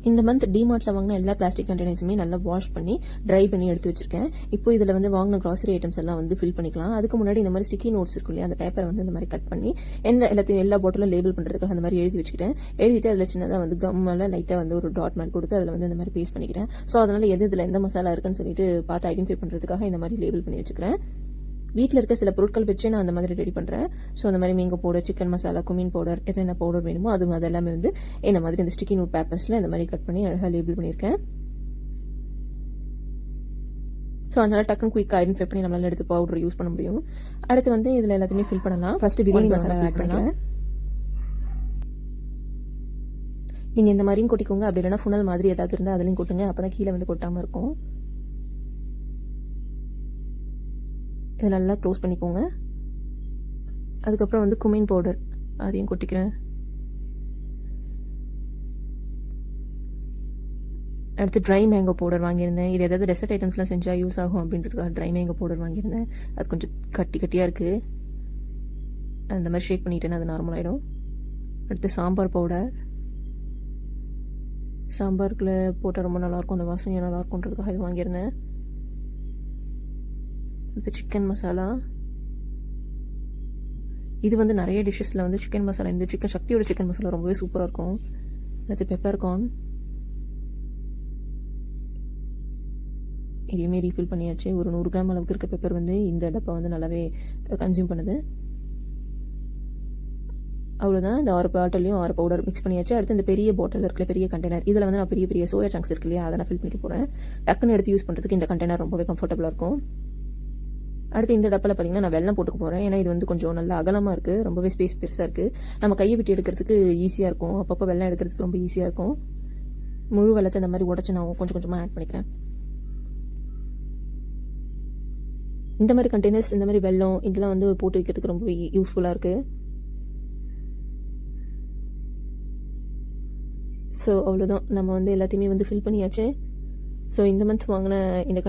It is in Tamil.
இந்த மந்த் டிமார்ட்டில் வாங்கின எல்லா பிளாஸ்டிக் கண்டெய்னர்ஸுமே நல்லா வாஷ் பண்ணி ட்ரை பண்ணி எடுத்து வச்சிருக்கேன். இப்போ இதில் வந்து வாங்கின கிராசரி ஐட்டம்ஸ் எல்லாம் வந்து ஃபில் பண்ணிக்கலாம். அதுக்கு முன்னாடி இந்த மாதிரி ஸ்டிக்கி நோட்ஸ் இருக்கும் இல்லையா, அந்த பேப்பரை வந்து இந்த மாதிரி கட் பண்ணி எல்லா பாட்டிலும் லேபிள் பண்ணுறதுக்காக அந்த மாதிரி எழுதி வச்சுக்கிட்டேன். எழுதிட்டு அதில் சின்னதாக வந்து கம்மெல்லாம் லைட்டாக வந்து ஒரு டாட் மாதிரி கொடுத்து அதில் வந்து இந்த மாதிரி பேஸ்ட் பண்ணிக்கிறேன். ஸோ அதனால் இதில் எந்த மசாலா இருக்குன்னு சொல்லிட்டு பார்த்து ஐடென்டிஃபை பண்ணுறதுக்காக இந்த மாதிரி லேபிள் பண்ணி வச்சுக்கிறேன். வீட்டில் இருக்க சில பொருட்கள் வச்சு நான் அந்த மாதிரி ரெடி பண்ணுறேன். ஸோ அந்த மாதிரி mango powder, chicken masala, cumin powder, என்னென்ன பவுடர் வேணுமோ அதெல்லாமே வந்து இந்த மாதிரி இந்த ஸ்டிக்கி நோட் பேப்பர்ஸில் இந்த மாதிரி கட் பண்ணி அழகாக லேபிள் பண்ணியிருக்கேன். ஸோ அதனால் டக்குன்னு குயிக்காக ஐடென்டிஃபை பண்ணி நம்மளால எடுத்து பவுடர் யூஸ் பண்ண முடியும். அடுத்து வந்து இதில் எல்லாத்தையுமே ஃபில் பண்ணலாம். ஃபஸ்ட்டு பிரியாணி மசாலா ஆட் பண்ணலாம். நீங்கள் இந்த மாதிரியும் கொட்டிக்கோங்க, அப்படி இல்லைனா ஃபுனல் மாதிரி ஏதாவது இருந்தால் அதுலேயும் கொட்டுங்க. அப்போ தான் கீழே வந்து கொட்டாமல் இருக்கும். இதை நல்லா க்ளோஸ் பண்ணிக்கோங்க. அதுக்கப்புறம் வந்து குமின் பவுடர் அதையும் கொட்டிக்கிறேன். அடுத்து ட்ரை மேங்கோ பவுடர் வாங்கியிருந்தேன். இது ஏதாவது டெசர்ட் ஐட்டம்ஸ்லாம் செஞ்சால் யூஸ் ஆகும் அப்படின்றதுக்காக ட்ரை மேங்கோ பவுடர் வாங்கியிருந்தேன். அது கொஞ்சம் கட்டியாக இருக்குது. அந்த மாதிரி ஷேக் பண்ணிட்டேன்னா அது நார்மல் ஆகிடும். அடுத்து சாம்பார் பவுடர். சாம்பாருக்குள்ள போட்டால் ரொம்ப நல்லாயிருக்கும், அந்த வாசனையாக நல்லாயிருக்குன்றதுக்காக இது வாங்கியிருந்தேன். அடுத்து சிக்கன் மசாலா. இது வந்து நிறைய டிஷ்ஷஸில் வந்து சிக்கன் மசாலா, இந்த சக்தியோட சிக்கன் மசாலா ரொம்பவே சூப்பராக இருக்கும். அடுத்து பெப்பர் கார்ன். இதையுமே ரீஃபில் பண்ணியாச்சு. ஒரு 100 கிராம் அளவுக்கு இருக்க பெப்பர் வந்து இந்த டப்பா வந்து நல்லாவே கன்சியூம் பண்ணுது. அவ்வளோதான். இந்த 6 பாட்டிலையும் 6 பவுடர் மிக்ஸ் பண்ணியாச்சு. அடுத்து இந்த பெரிய பாட்டில் இருக்குல்ல, பெரிய கண்டெய்னர், இதில் வந்து நான் பெரிய சோயா சங்க்ஸ் இருக்கு இல்லையா, அதை நான் ஃபில் பண்ணிக்க போகிறேன். டக்குன்னு எடுத்து யூஸ் பண்ணுறதுக்கு இந்த கண்டெய்னர் ரொம்பவே கம்ஃபர்டபுளாக இருக்கும். அடுத்து இந்த டப்பாவில் பார்த்தீங்கன்னா நான் வெல்லம் போட்டுக்க போகிறேன். ஏன்னா இது வந்து கொஞ்சம் நல்லா அகலமாக இருக்குது, ரொம்பவே ஸ்பேஸ் பெருசாக இருக்குது. நம்ம கையை விட்டு எடுக்கிறதுக்கு ஈஸியாக இருக்கும், அப்பப்போ வெல்லம் எடுக்கிறதுக்கு ரொம்ப ஈஸியாக இருக்கும். முழு வெல்லத்தை இந்த மாதிரி உடச்சி நான் கொஞ்சம் கொஞ்சமாக ஆட் பண்ணிக்கிறேன். இந்த மாதிரி கண்டெய்னர்ஸ், இந்த மாதிரி வெல்லம் இதெல்லாம் வந்து போட்டு வைக்கிறதுக்கு ரொம்ப யூஸ்ஃபுல்லாக இருக்குது. ஸோ அவ்வளோதான், நம்ம வந்து எல்லாத்தையுமே வந்து ஃபில் பண்ணியாச்சு. ஸோ இந்த மந்த் வாங்கின இந்த